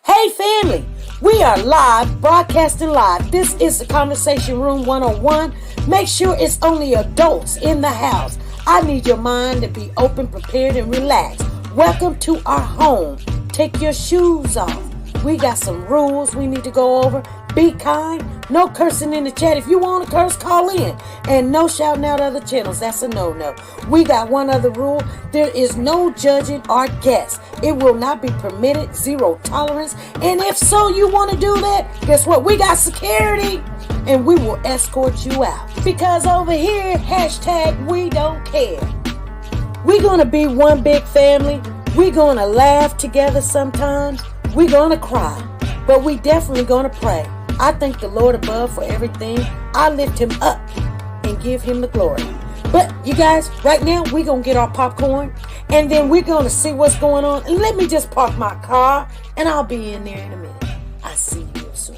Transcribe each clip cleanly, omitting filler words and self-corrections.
Hey family, we are live, broadcasting live. This is the Conversation Room 101. Make sure it's only adults in the house. I need your mind to be open, prepared, and relaxed. Welcome to our home. Take your shoes off. We got some rules we need to go over. Be kind. No cursing in the chat. If you want to curse, call in. And no shouting out other channels. That's a no-no. We got one other rule. There is no judging our guests. It will not be permitted. Zero tolerance. And if so, you want to do that, guess what? We got security. And we will escort you out. Because over here, hashtag we don't care. We're going to be one big family. We're going to laugh together sometimes. We're going to cry. But we definitely going to pray. I thank the Lord above for everything. I lift him up and give him the glory. But you guys, right now we're going to get our popcorn and then we're going to see what's going on. And let me just park my car and I'll be in there in a minute. I'll see you real soon.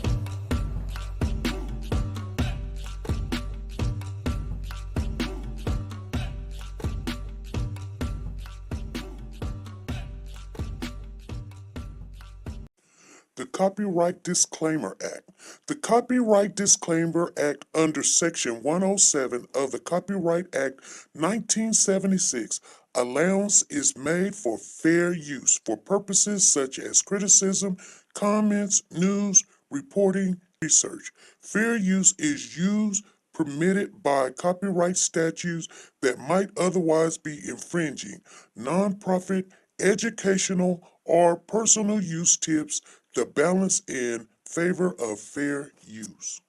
The Copyright Disclaimer Act. The Copyright Disclaimer Act under Section 107 of the Copyright Act 1976, allowance is made for fair use for purposes such as criticism, comments, news, reporting, research. Fair use is used permitted by copyright statutes that might otherwise be infringing. Nonprofit, educational, or personal use tips the balance in favor of fair use.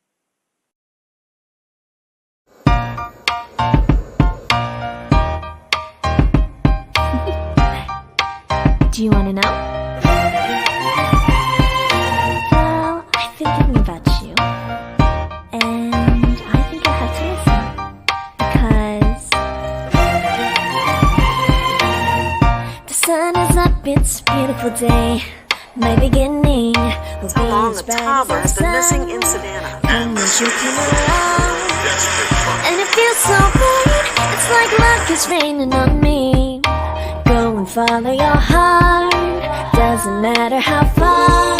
Do you want to know? Well, I've been thinking about you, and I think I have to listen, because the sun is up, it's a beautiful day. My beginning will be as bright as the has been sun. missing in Savannah. And when you come around, and it feels so right, it's like luck is raining on me. Go and follow your heart, doesn't matter how far.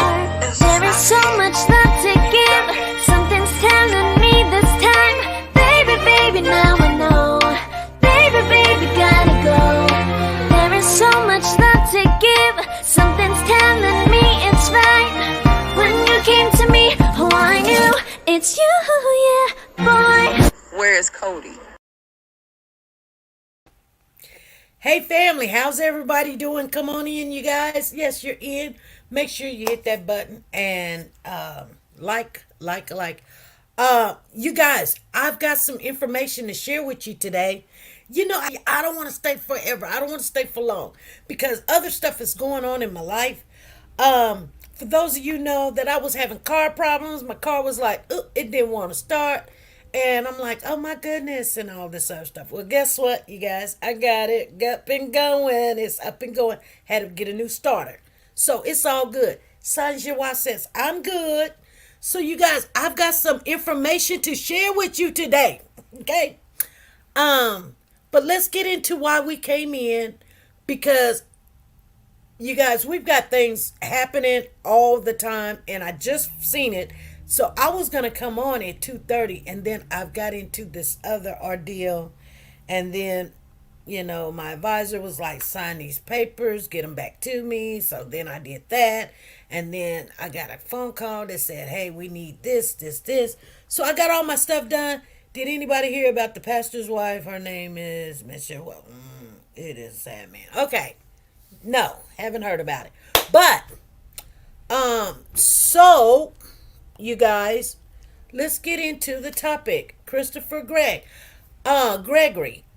There is so much love to give, something's telling me this time. Baby, baby, now I know. Baby, baby, gotta go. There is so much love to give, something's telling me it's right. When you came to me, oh I knew it's you, yeah, boy. Where is Cody? Hey family, how's everybody doing? Come on in, you guys. Yes, you're in. Make sure you hit that button and like. You guys, I've got some information to share with you today. You know, I don't want to stay forever. I don't want to stay for long because other stuff is going on in my life. For those of you know that I was having car problems, my car was like, it didn't want to start. And I'm like, oh my goodness, and all this other stuff. Well, guess what, you guys? I got it. Up and going. It's up and going. Had to get a new starter. So it's all good. Saint says, I'm good. So you guys, I've got some information to share with you today. Okay? But let's get into why we came in, because you guys, we've got things happening all the time, and I just seen it. So I was gonna come on at 2:30, and then I've got into this other ordeal, and then, you know, my advisor was like, sign these papers, get them back to me. So then I did that, and then I got a phone call that said, hey, we need this. So I got all my stuff done. Did anybody hear about the pastor's wife? Her name is Michelle. Well, it is sad, man. Okay. No, haven't heard about it. But, so, you guys, let's get into the topic. Gregory.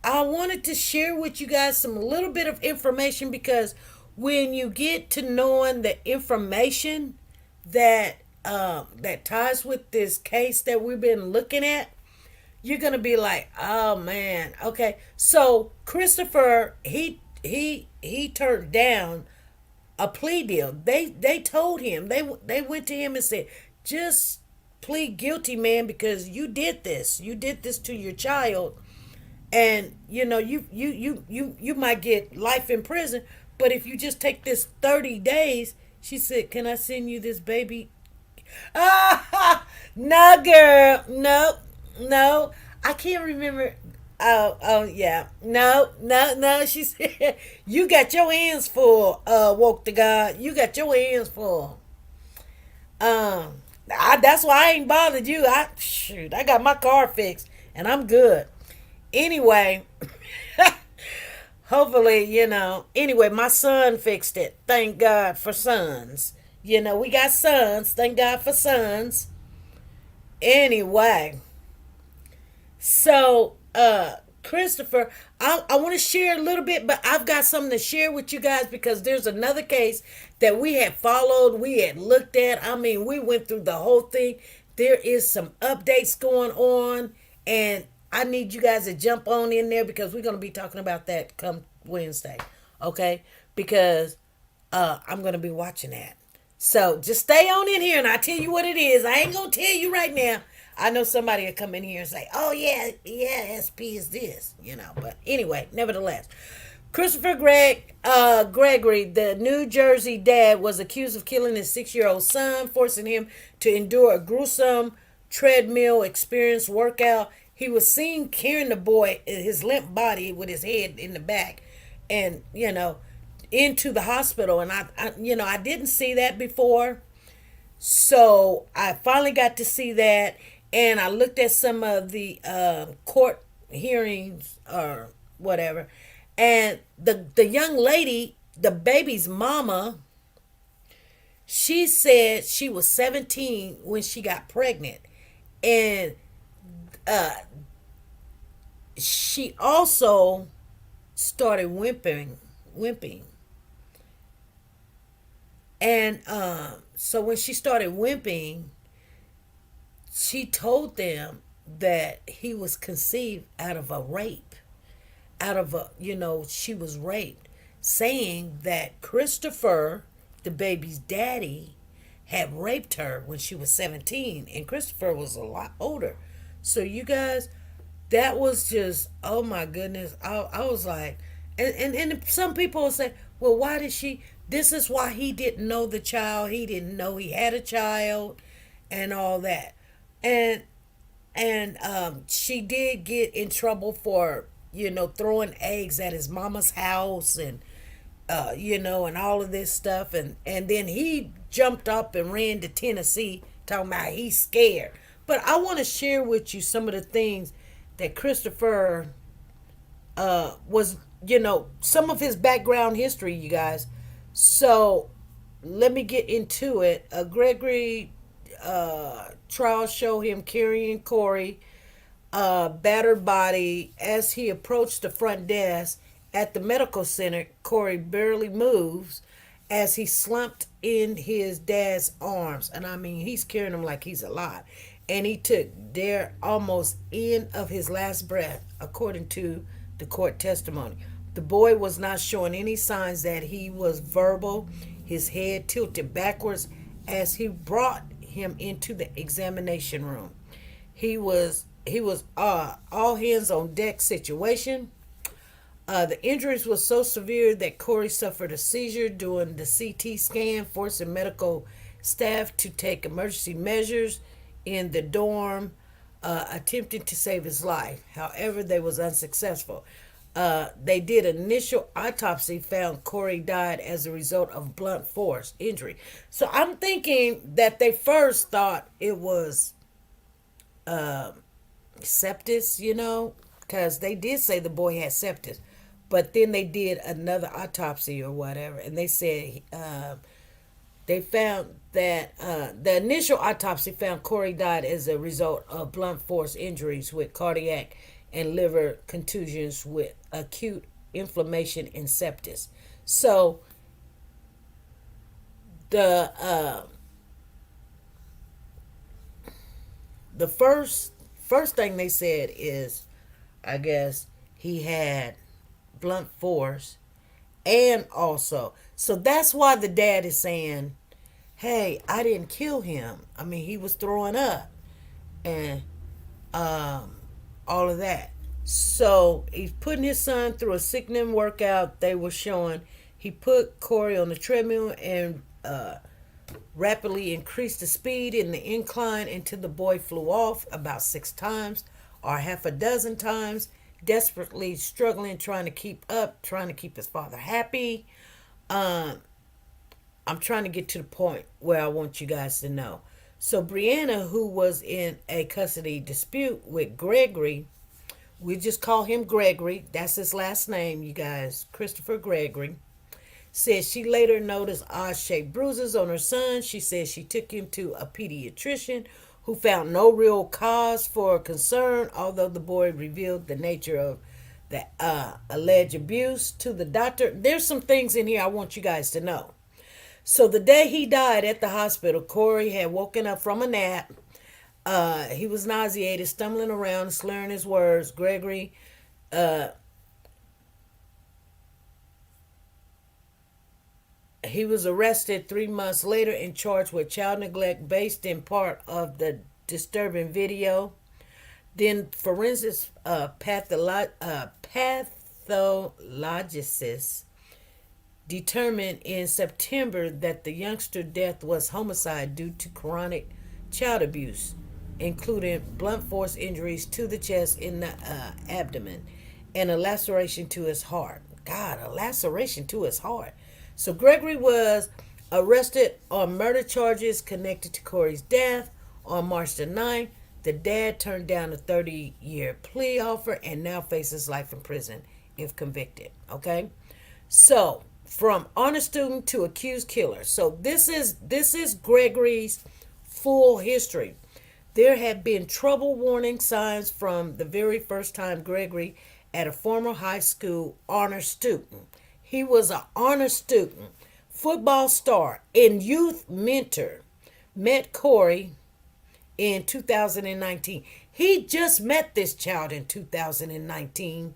I wanted to share with you guys some little bit of information, because when you get to knowing the information that that ties with this case that we've been looking at, you're gonna be like, oh man, okay. So Christopher, he turned down a plea deal. They told him, they went to him and said, just plead guilty, man, because you did this to your child, and you know you might get life in prison, but if you just take this 30 days, She said, "Can I send you this baby?" Ah, no, girl, no, no. I can't remember. Oh, yeah. No, no, no. She said, "You got your hands full." Woke to God. You got your hands full. Um, that's why I ain't bothered you. I got my car fixed and I'm good. Anyway, hopefully, Anyway, my son fixed it. Thank God for sons. We got sons. Thank God for sons. Anyway, so Christopher, I want to share a little bit, but I've got something to share with you guys because there's another case that we had followed, we had looked at. I mean, we went through the whole thing. There is some updates going on, and I need you guys to jump on in there because we're going to be talking about that come Wednesday, okay? Because I'm going to be watching that. So just stay on in here and I'll tell you what it is. I ain't going to tell you right now. I know somebody will come in here and say, "Oh, yeah, yeah, SP is this," But anyway, nevertheless, Gregory, the New Jersey dad, was accused of killing his 6-year-old son, forcing him to endure a gruesome treadmill experience workout. He was seen carrying the boy, his limp body with his head in the back, and, into the hospital. And I didn't see that before. So I finally got to see that, and I looked at some of the court hearings or whatever, and the young lady, the baby's mama, she said she was 17 when she got pregnant, and she also started whimpering, and so when she started whimpering, she told them that he was conceived out of a rape, she was raped, saying that Christopher, the baby's daddy, had raped her when she was 17, and Christopher was a lot older. So you guys, that was just, oh my goodness. I was like, and some people will say, well, why did she? This is why he didn't know the child. He didn't know he had a child, and all that, and she did get in trouble for throwing eggs at his mama's house, and and all of this stuff, and then he jumped up and ran to Tennessee talking about he's scared. But I want to share with you some of the things that Christopher was, some of his background history, you guys. So let me get into it. Gregory trial show him carrying Corey, battered body. As he approached the front desk at the medical center, Corey barely moves as he slumped in his dad's arms. And I mean, he's carrying him like he's alive. And he took there almost end of his last breath, according to the court testimony. The boy was not showing any signs that he was verbal. His head tilted backwards as he brought him into the examination room. He was all hands on deck situation. The injuries were so severe that Corey suffered a seizure during the CT scan, forcing medical staff to take emergency measures in the dorm, attempting to save his life. However, they was unsuccessful. They did initial autopsy, found Corey died as a result of blunt force injury. So I'm thinking that they first thought it was sepsis, because they did say the boy had sepsis. But then they did another autopsy or whatever, and they said they found that the initial autopsy found Corey died as a result of blunt force injuries with cardiac and liver contusions with acute inflammation and sepsis. So the first thing they said is, I guess he had blunt force, and also, so that's why the dad is saying, hey, I didn't kill him. I mean, he was throwing up and all of that. So he's putting his son through a sickening workout. They were showing he put Corey on the treadmill and rapidly increased the speed in the incline until the boy flew off about 6 times or half a dozen times, desperately struggling, trying to keep up, trying to keep his father happy. Um, I'm trying to get to the point where I want you guys to know. So, Brianna, who was in a custody dispute with Gregory, we just call him Gregory. That's his last name, you guys. Christopher Gregory. Said she later noticed odd shaped bruises on her son. She said she took him to a pediatrician who found no real cause for concern, although the boy revealed the nature of the alleged abuse to the doctor. There's some things in here I want you guys to know. So the day he died at the hospital, Corey had woken up from a nap. He was nauseated, stumbling around, slurring his words. Gregory he was arrested 3 months later and charged with child neglect based in part of the disturbing video. Then forensic pathologist determined in September that the youngster's death was homicide due to chronic child abuse, including blunt force injuries to the chest and the abdomen and a laceration to his heart. God, a laceration to his heart. So Gregory was arrested on murder charges connected to Corey's death on March the 9th. The dad turned down a 30-year plea offer and now faces life in prison if convicted. Okay? So, from honest student to accused killer. So this is Gregory's full history. There have been trouble warning signs from the very first time Gregory at a former high school honor student. He was an honor student, football star, and youth mentor. Met Corey in 2019. He just met this child in 2019,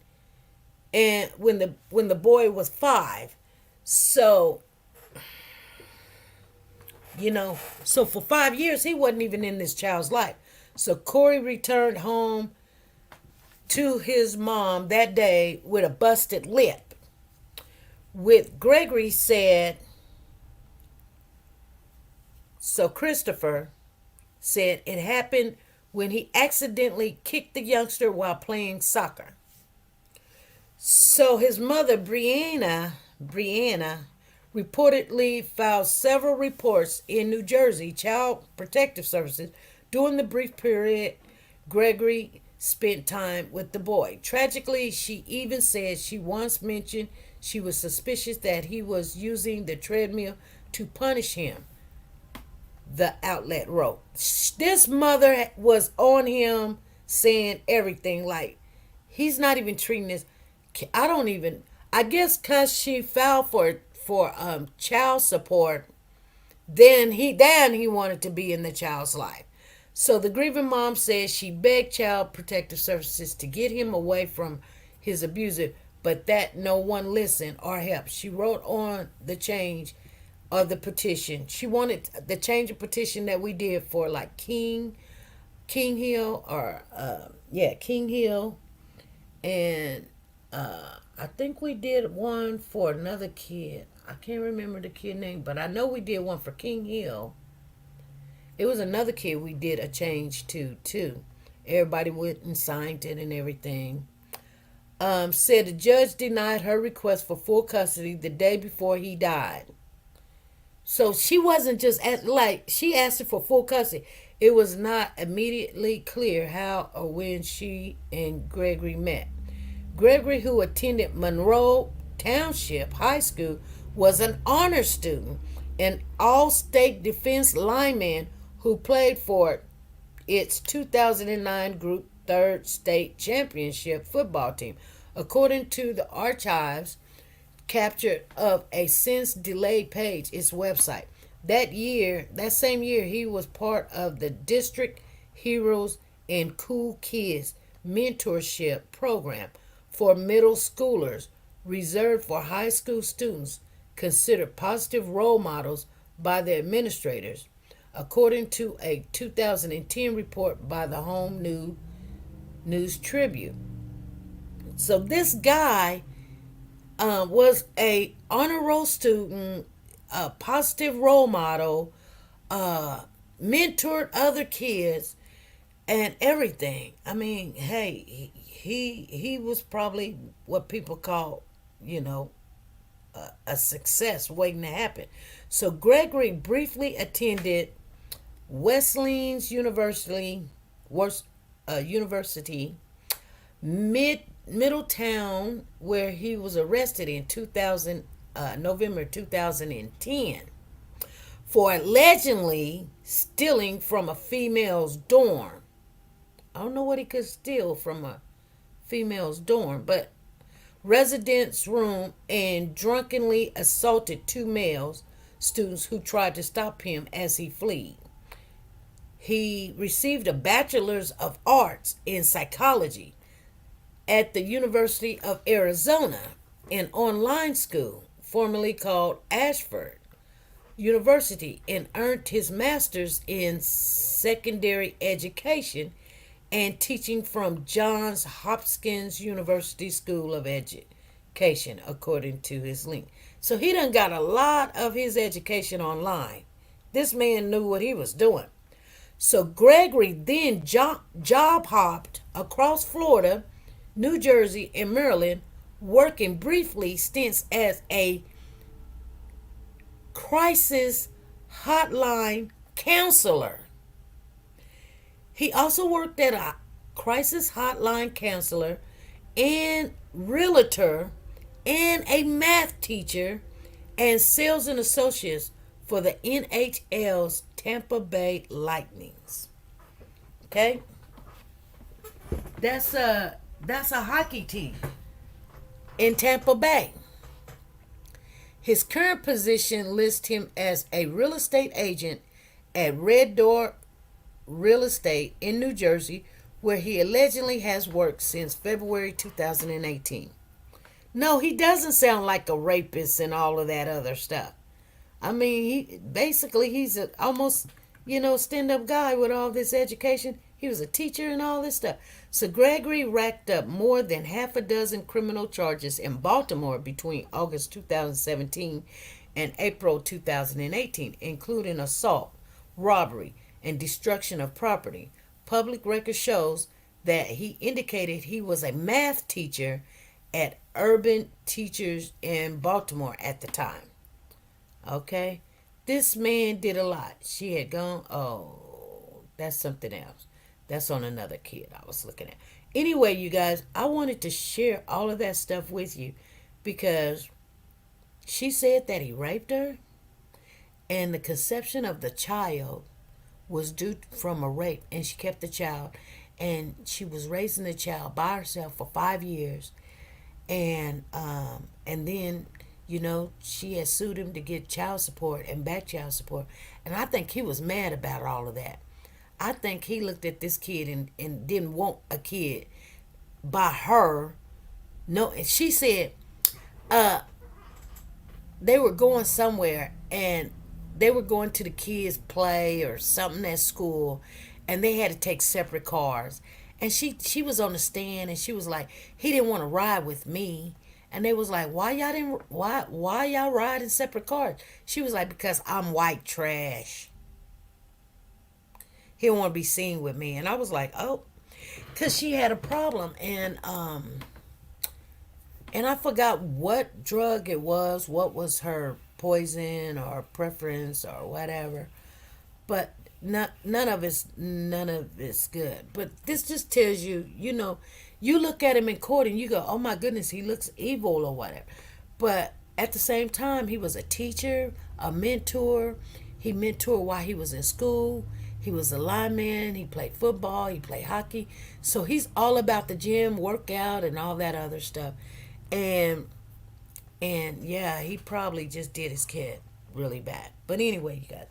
and when the boy was 5. So, so for 5 years he wasn't even in this child's life. So Corey returned home to his mom that day with a busted lip. With Gregory said, so Christopher said it happened when he accidentally kicked the youngster while playing soccer. So his mother, Brianna, reportedly filed several reports in New Jersey Child Protective Services during the brief period Gregory spent time with the boy. Tragically, she even said she once mentioned she was suspicious that he was using the treadmill to punish him. The outlet wrote. This mother was on him saying everything like, he's not even treating this. I guess because she filed for child support, then he wanted to be in the child's life. So the grieving mom says she begged Child Protective Services to get him away from his abuser, but that no one listened or helped. She wrote on the change of the petition. She wanted the change of petition that we did for like King Hill King Hill, and I think we did one for another kid. I can't remember the kid name, but I know we did one for King Hill. It was another kid we did a change to too. Everybody went and signed it and everything. Said the judge denied her request for full custody the day before he died. So she wasn't just she asked for full custody. It was not immediately clear how or when she and Gregory met. Gregory, who attended Monroe Township High School, was an honor student, an all-state defense lineman who played for its 2009 Group 3rd State Championship football team. According to the archives captured of a since delayed page, its website. That same year, he was part of the District Heroes and Cool Kids mentorship program for middle schoolers reserved for high school students considered positive role models by their administrators, according to a 2010 report by the Home News Tribune. So this guy was a honor roll student, a positive role model, mentored other kids and everything. I mean, hey, he was probably what people call, you know, a success waiting to happen. So Gregory briefly attended Wesleyan's University, Middletown, where he was arrested in 2000, November 2010, for allegedly stealing from a female's dorm. I don't know what he could steal from a female's dorm, but residence room, and drunkenly assaulted two males students who tried to stop him as he fled. He received a bachelor's of arts in psychology at the University of Arizona, an online school formerly called Ashford University, and earned his master's in secondary education and teaching from Johns Hopkins University School of Education, according to his link. So he done got a lot of his education online. This man knew what he was doing. So Gregory then job hopped across Florida, New Jersey, and Maryland, working briefly stints as a crisis hotline counselor. He also worked at a crisis hotline counselor and realtor and a math teacher and sales and associates for the NHL's Tampa Bay Lightnings. Okay? That's a hockey team in Tampa Bay. His current position lists him as a real estate agent at Red Door Real Estate in New Jersey, where he allegedly has worked since February 2018. No, he doesn't sound like a rapist and all of that other stuff. I mean, he's almost, stand-up guy with all this education. He was a teacher and all this stuff. So Gregory racked up more than half a dozen criminal charges in Baltimore between August 2017 and April 2018, including assault, robbery, and destruction of property. Public record shows that he indicated he was a math teacher at Urban Teachers in Baltimore at the time. Okay? This man did a lot. She had gone, oh, that's something else. That's on another kid I was looking at. Anyway, you guys, I wanted to share all of that stuff with you because she said that he raped her and the conception of the child was due from a rape, and she kept the child, and she was raising the child by herself for 5 years, and then she had sued him to get child support and back child support, and I think he was mad about all of that. I think he looked at this kid and didn't want a kid by her. No, and she said they were going somewhere, and they were going to the kids' play or something at school, and they had to take separate cars. And she was on the stand, and she was like, he didn't want to ride with me. And they was like, why y'all ride in separate cars? She was like, because I'm white trash. He don't want to be seen with me. And I was like, oh, because she had a problem, and I forgot what drug it was, what was her poison or preference or whatever. But none of it's good. But this just tells you, you look at him in court and you go, oh my goodness, he looks evil or whatever. But at the same time, he was a teacher, a mentor. He mentored while he was in school. He was a lineman. He played football. He played hockey. So he's all about the gym, workout, and all that other stuff. And yeah, he probably just did his kid really bad. But anyway, you guys,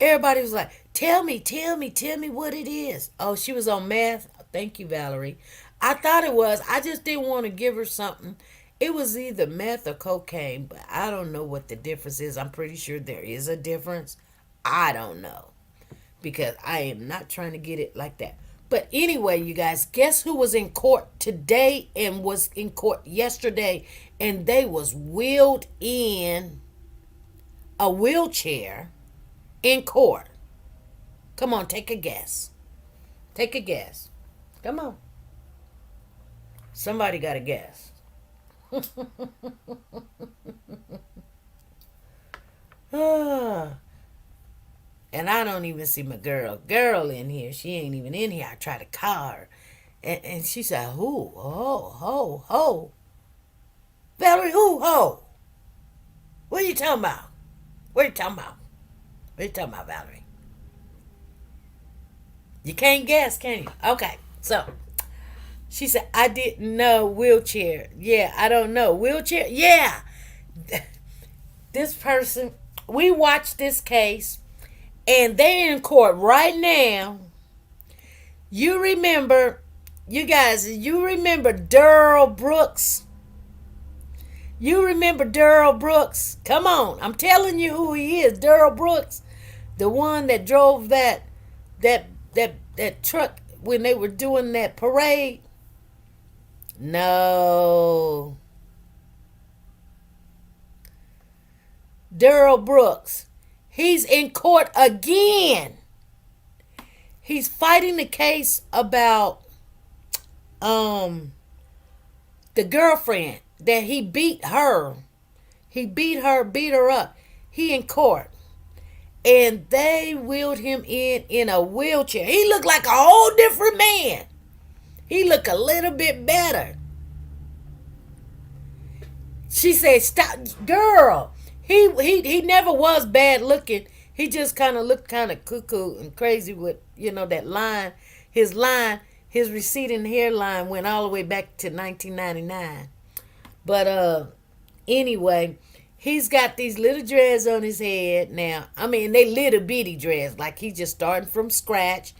everybody was like, tell me what it is. Oh, she was on meth. Thank you, Valerie. I thought it was. I just didn't want to give her something. It was either meth or cocaine, but I don't know what the difference is. I'm pretty sure there is a difference. I don't know, because I am not trying to get it like that. But anyway, you guys, guess who was in court today and was in court yesterday, and they was wheeled in a wheelchair in court? Come on, take a guess. Take a guess. Come on. Somebody got a guess. Ah, and I don't even see my girl in here. She ain't even in here. I try to call her. And she said, who? Oh, ho, ho. Valerie, who, ho? What are you talking about? What are you talking about? What are you talking about, Valerie? You can't guess, can you? Okay, so she said, I didn't know wheelchair. Yeah, I don't know. Wheelchair? Yeah. This person, we watched this case, and they're in court right now. You remember, you guys, you remember Daryl Brooks? You remember Daryl Brooks? Come on, I'm telling you who he is. Daryl Brooks, the one that drove that truck when they were doing that parade. No, Daryl Brooks. He's in court again. He's fighting the case about the girlfriend that he beat her. He beat her up. He in court. And they wheeled him in a wheelchair. He looked like a whole different man. He looked a little bit better. She said, stop, girl. He never was bad looking. He just kind of looked kind of cuckoo and crazy with, that line. His receding hairline went all the way back to 1999. But anyway, he's got these little dreads on his head now. I mean, they little bitty dreads, like he's just starting from scratch.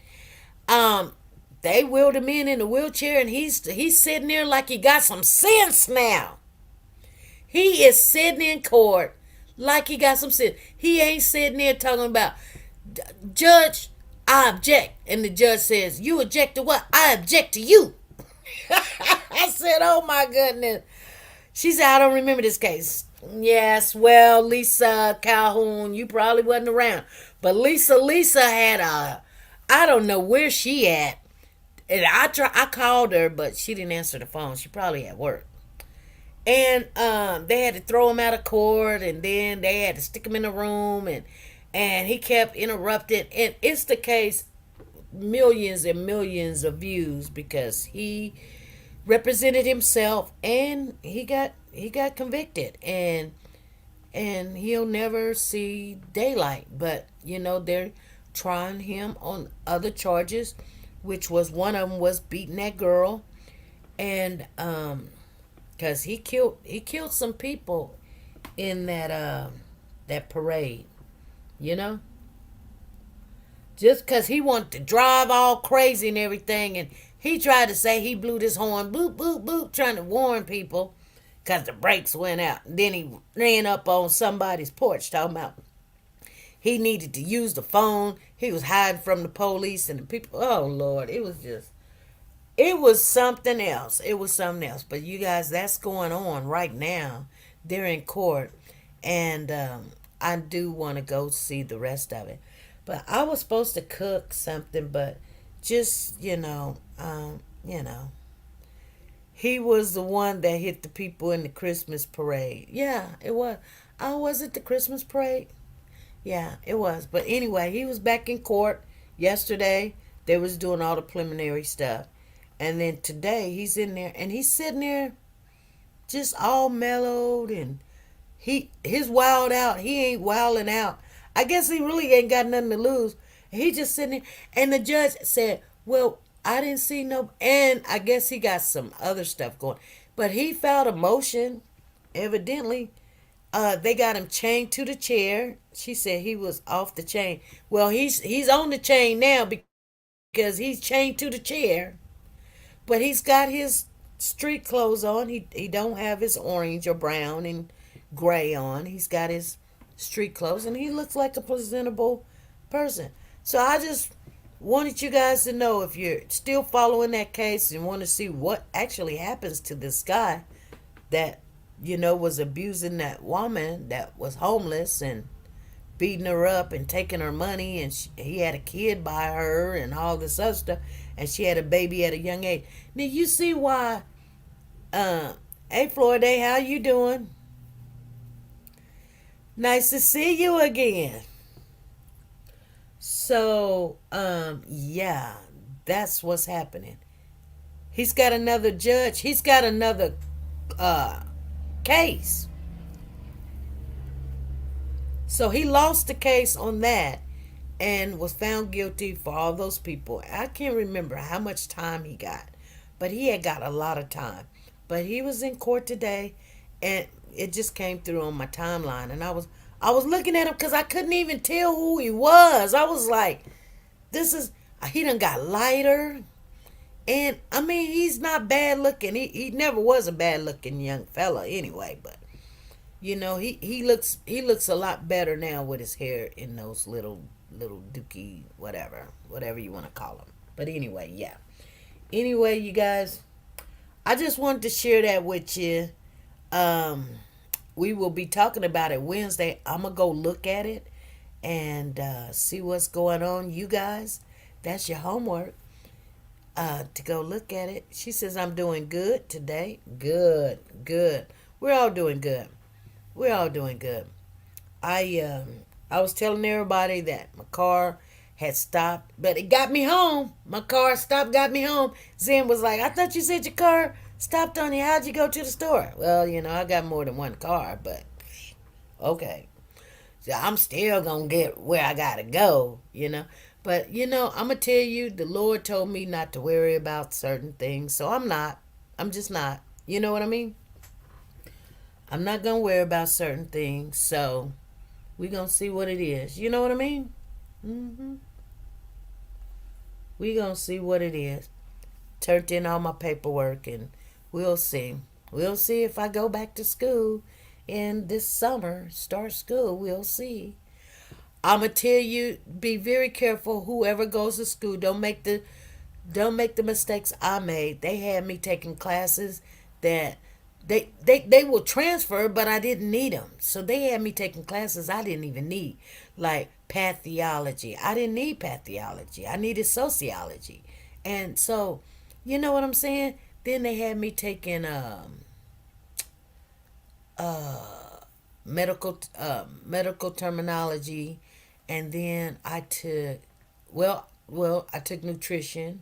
They wheeled him in a wheelchair, and he's sitting there like he got some sense now. He is sitting in court like he got some sense. He ain't sitting there talking about, Judge, I object. And the judge says, you object to what? I object to you. I said, oh my goodness. She said, I don't remember this case. Yes, well, Lisa Calhoun, you probably wasn't around. But Lisa had I don't know where she at. And I called her, but she didn't answer the phone. She probably at work. And they had to throw him out of court, and then they had to stick him in a room, and he kept interrupting. And it's the case, millions and millions of views, because he represented himself, and he got convicted, and he'll never see daylight. But they're trying him on other charges, which was one of them was beating that girl, and because he killed some people in that parade, just because he wanted to drive all crazy and everything, and he tried to say he blew this horn, boop boop boop, trying to warn people because the brakes went out. And then he ran up on somebody's porch talking about he needed to use the phone. He was hiding from the police and the people. Oh Lord, it was something else. It was something else. But you guys, that's going on right now. They're in court, and I do want to go see the rest of it. But I was supposed to cook something, but just he was the one that hit the people in the Christmas parade. Yeah, it was. Oh, was it the Christmas parade? Yeah, it was. But anyway, he was back in court yesterday. They was doing all the preliminary stuff. And then today he's in there, and he's sitting there just all mellowed, and he's wild out. He ain't wilding out. I guess he really ain't got nothing to lose. He just sitting there, and the judge said, well, I didn't see no, and I guess he got some other stuff going. But he filed a motion, evidently. They got him chained to the chair. She said he was off the chain. Well, he's on the chain now because he's chained to the chair. But he's got his street clothes on. He don't have his orange or brown and gray on. He's got his street clothes, and he looks like a presentable person. So I just wanted you guys to know, if you're still following that case and want to see what actually happens to this guy that was abusing that woman that was homeless, and beating her up and taking her money, and he had a kid by her and all this other stuff, and she had a baby at a young age. Now you see why. Uh, hey Floyd, hey, how you doing? Nice to see you again. So, yeah, that's what's happening. He's got another judge. He's got another uh case. So he lost the case on that and was found guilty for all those people. I can't remember how much time he got, but he had got a lot of time. But he was in court today, and it just came through on my timeline, and I was looking at him because I couldn't even tell who he was. I was like, this is he done got lighter, and I mean he's not bad looking. He never was a bad looking young fella anyway, but he looks a lot better now with his hair in those little dookie whatever you want to call them. But anyway, yeah. Anyway, you guys, I just wanted to share that with you. Um, we will be talking about it Wednesday. I'm gonna go look at it and see what's going on. You guys, that's your homework. To go look at it. She says I'm doing good today. Good, good. We're all doing good. We're all doing good. I was telling everybody that my car had stopped, but it got me home. My car stopped, got me home. Zen was like, I thought you said your car stopped on you. How'd you go to the store? Well, I got more than one car, but okay. So I'm still gonna get where I gotta go. But I'm gonna tell you, the Lord told me not to worry about certain things, so I'm not. I'm just not. You know what I mean? I'm not gonna worry about certain things, so we gonna see what it is. You know what I mean? hmm We gonna see what it is. Turned in all my paperwork, and we'll see. We'll see if I go back to school in this summer. Start school. We'll see. I'm gonna tell you, be very careful. Whoever goes to school, don't make the mistakes I made. They had me taking classes that they will transfer, but I didn't need them. So they had me taking classes I didn't even need, like pathology. I didn't need pathology. I needed sociology, and so you know what I'm saying. Then they had me taking medical terminology, and then I took nutrition.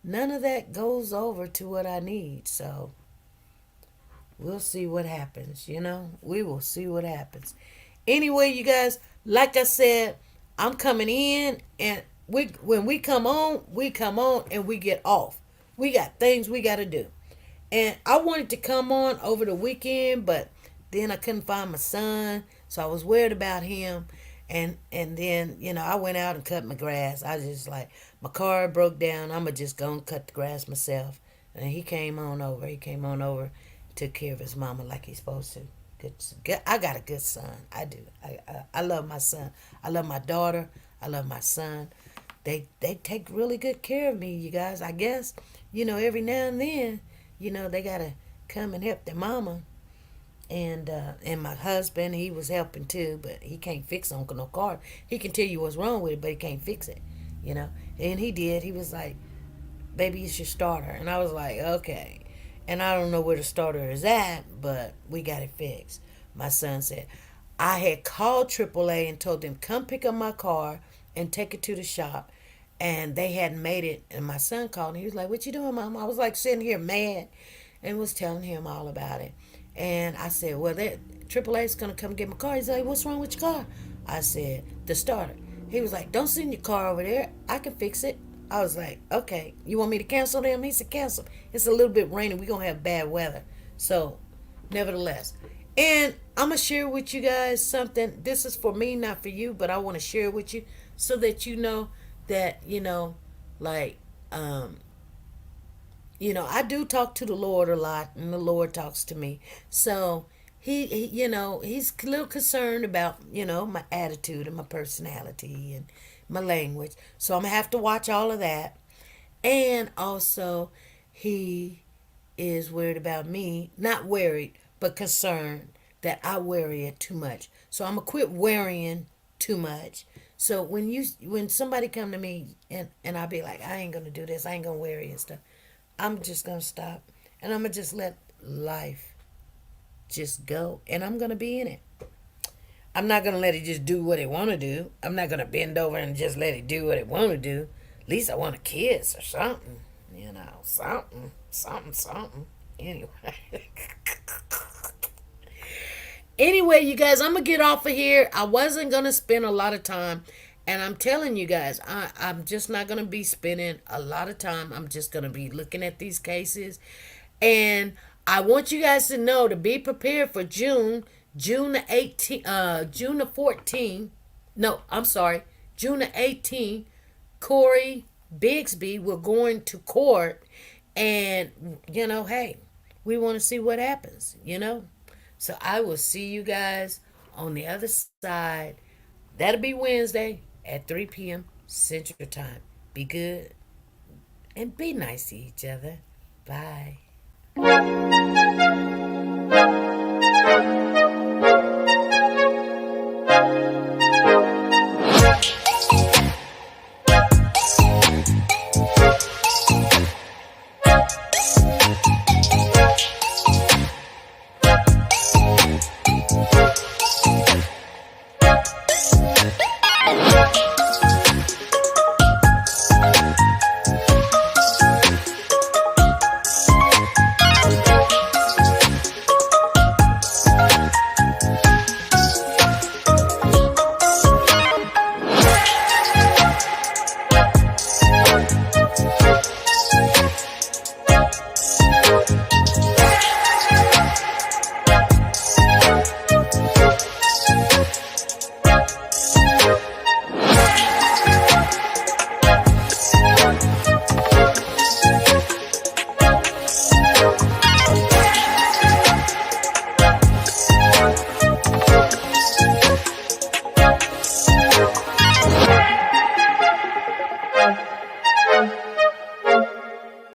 None of that goes over to what I need. So we'll see what happens. We will see what happens. Anyway, you guys, like I said, I'm coming in, and when we come on and we get off. We got things we got to do. And I wanted to come on over the weekend, but then I couldn't find my son, so I was worried about him. And then I went out and cut my grass. I just like my car broke down. I'ma just go and cut the grass myself. And he came on over. He came on over, took care of his mama like he's supposed to. Good. I got a good son. I do. I love my son. I love my daughter. I love my son. They take really good care of me, you guys. I guess every now and then they gotta come and help their mama. And my husband, he was helping too, but he can't fix Uncle no car. He can tell you what's wrong with it, but he can't fix it. And he did. He was like, "Baby, it's your starter," and I was like, "Okay." And I don't know where the starter is at, but we got it fixed. My son said, I had called AAA and told them come pick up my car and take it to the shop, and they hadn't made it. And my son called, and he was like, "What you doing, Mom?" I was like sitting here mad, and was telling him all about it. And I said, well, AAA is going to come get my car. He's like, what's wrong with your car? I said, the starter. He was like, don't send your car over there. I can fix it. I was like, okay. You want me to cancel them? He said, cancel. It's a little bit rainy. We're going to have bad weather. So, nevertheless. And I'm going to share with you guys something. This is for me, not for you, but I want to share it with you so that you know that, like, I do talk to the Lord a lot, and the Lord talks to me. So he's a little concerned about, my attitude and my personality and my language. So I'm gonna have to watch all of that. And also, he is worried about me, not worried, but concerned that I worry it too much. So I'm gonna quit worrying too much. So when somebody come to me and I be like, I ain't gonna do this, I ain't gonna wear it and stuff, I'm just gonna stop and I'm gonna just let life just go and I'm gonna be in it. I'm not gonna let it just do what it wanna do. I'm not gonna bend over and just let it do what it wanna do. At least I want a kiss or something. Something. Anyway. Anyway, you guys, I'm gonna get off of here. I wasn't gonna spend a lot of time, and I'm telling you guys, I'm just not gonna be spending a lot of time. I'm just gonna be looking at these cases, and I want you guys to know to be prepared for June the 18th, June the 14th. No, I'm sorry, June the 18th. Corey Bigsby, we're going to court, and hey, we want to see what happens. So I will see you guys on the other side. That'll be Wednesday at 3 p.m. Central Time. Be good and be nice to each other. Bye.